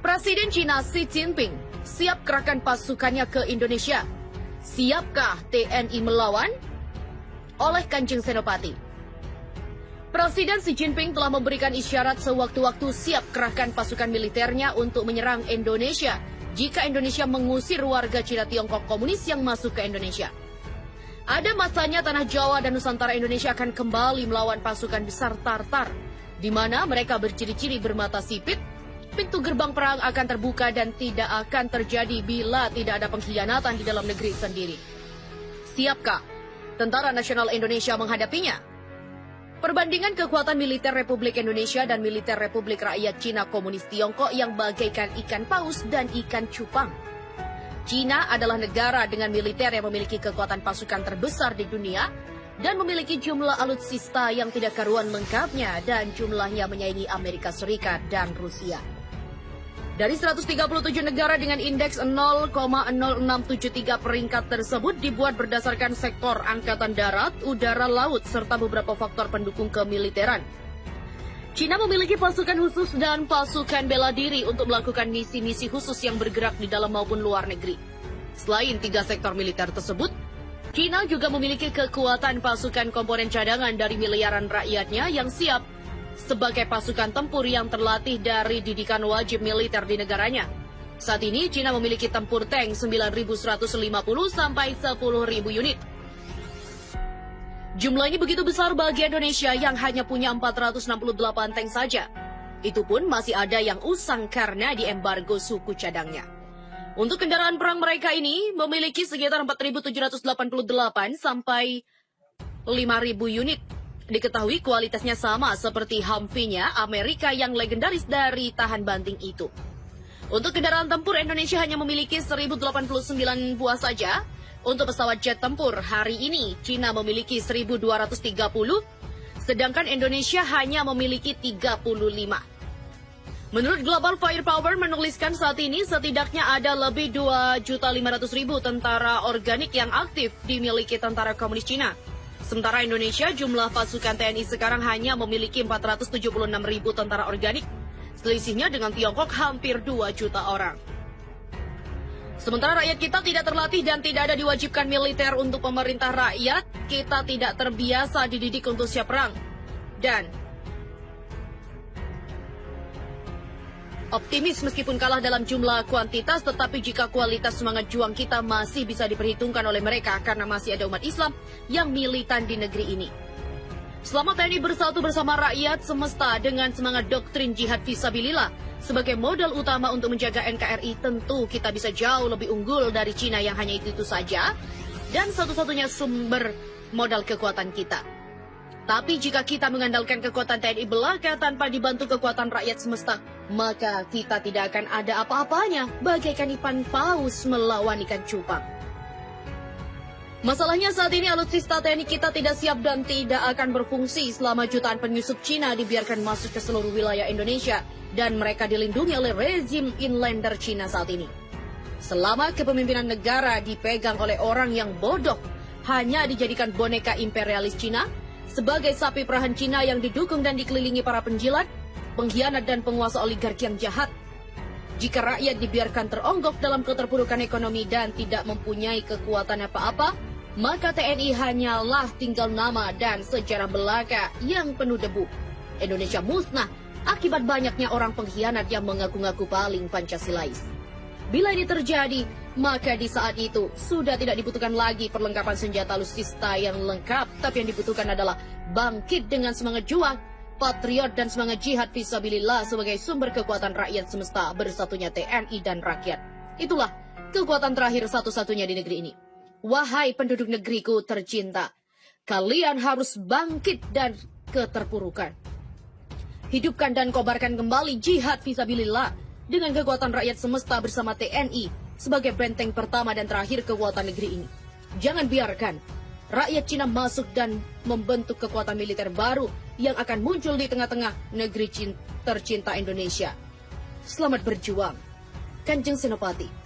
Presiden China Xi Jinping siap kerahkan pasukannya ke Indonesia. Siapkah TNI melawan? Oleh Kanjeng Senopati. Presiden Xi Jinping telah memberikan isyarat sewaktu-waktu siap kerahkan pasukan militernya untuk menyerang Indonesia jika Indonesia mengusir warga Cina Tiongkok komunis yang masuk ke Indonesia. Ada masanya tanah Jawa dan Nusantara Indonesia akan kembali melawan pasukan besar Tartar, di mana mereka berciri-ciri bermata sipit. Pintu gerbang perang akan terbuka dan tidak akan terjadi bila tidak ada pengkhianatan di dalam negeri sendiri. Siapkah Tentara Nasional Indonesia menghadapinya? Perbandingan kekuatan militer Republik Indonesia dan militer Republik Rakyat Cina Komunis Tiongkok yang bagaikan ikan paus dan ikan cupang. Cina adalah negara dengan militer yang memiliki kekuatan pasukan terbesar di dunia dan memiliki jumlah alutsista yang tidak karuan lengkapnya dan jumlahnya menyaingi Amerika Serikat dan Rusia. Dari 137 negara dengan indeks 0,0673 peringkat tersebut dibuat berdasarkan sektor angkatan darat, udara, laut, serta beberapa faktor pendukung kemiliteran. China memiliki pasukan khusus dan pasukan bela diri untuk melakukan misi-misi khusus yang bergerak di dalam maupun luar negeri. Selain tiga sektor militer tersebut, China juga memiliki kekuatan pasukan komponen cadangan dari miliaran rakyatnya yang siap sebagai pasukan tempur yang terlatih dari didikan wajib militer di negaranya. Saat ini, China memiliki tempur tank 9.150 sampai 10.000 unit. Jumlah ini begitu besar bagi Indonesia yang hanya punya 468 tank saja. Itu pun masih ada yang usang karena diembargo suku cadangnya. Untuk kendaraan perang mereka ini memiliki sekitar 4.788 sampai 5.000 unit. Diketahui kualitasnya sama seperti Humvee-nya Amerika yang legendaris dari tahan banting itu. Untuk kendaraan tempur, Indonesia hanya memiliki 1.089 buah saja. Untuk pesawat jet tempur, hari ini China memiliki 1.230, sedangkan Indonesia hanya memiliki 35. Menurut Global Firepower menuliskan saat ini setidaknya ada lebih 2.500.000 tentara organik yang aktif dimiliki tentara komunis China. Sementara Indonesia jumlah pasukan TNI sekarang hanya memiliki 476.000 tentara organik. Selisihnya dengan Tiongkok hampir 2 juta orang. Sementara rakyat kita tidak terlatih dan tidak ada diwajibkan militer untuk pemerintah rakyat, kita tidak terbiasa dididik untuk siap perang. Dan optimis meskipun kalah dalam jumlah kuantitas, tetapi jika kualitas semangat juang kita masih bisa diperhitungkan oleh mereka karena masih ada umat Islam yang militan di negeri ini. Selama TNI bersatu bersama rakyat semesta dengan semangat doktrin jihad fisabilillah sebagai modal utama untuk menjaga NKRI, tentu kita bisa jauh lebih unggul dari Cina yang hanya itu saja dan satu-satunya sumber modal kekuatan kita. Tapi jika kita mengandalkan kekuatan TNI belaka tanpa dibantu kekuatan rakyat semesta, maka kita tidak akan ada apa-apanya bagaikan ikan paus melawan ikan cupang. Masalahnya saat ini alutsista TNI kita tidak siap dan tidak akan berfungsi selama jutaan penyusup Cina dibiarkan masuk ke seluruh wilayah Indonesia dan mereka dilindungi oleh rezim inlander Cina saat ini. Selama kepemimpinan negara dipegang oleh orang yang bodoh, hanya dijadikan boneka imperialis Cina, sebagai sapi perahan Cina yang didukung dan dikelilingi para penjilat, pengkhianat dan penguasa oligarki yang jahat. Jika rakyat dibiarkan teronggok dalam keterpurukan ekonomi dan tidak mempunyai kekuatan apa-apa, maka TNI hanyalah tinggal nama dan sejarah belaka yang penuh debu. Indonesia musnah akibat banyaknya orang pengkhianat yang mengaku-ngaku paling Pancasilais. Bila ini terjadi, maka di saat itu sudah tidak dibutuhkan lagi perlengkapan senjata alutsista yang lengkap, tapi yang dibutuhkan adalah bangkit dengan semangat juang, patriot dan semangat jihad fisabilillah sebagai sumber kekuatan rakyat semesta bersatunya TNI dan rakyat. Itulah kekuatan terakhir satu-satunya di negeri ini. Wahai penduduk negeriku tercinta, kalian harus bangkit dan keterpurukan. Hidupkan dan kobarkan kembali jihad fisabilillah dengan kekuatan rakyat semesta bersama TNI sebagai benteng pertama dan terakhir kekuatan negeri ini. Jangan biarkan rakyat Cina masuk dan membentuk kekuatan militer baru yang akan muncul di tengah-tengah negeri tercinta Indonesia. Selamat berjuang, Kanjeng Senopati.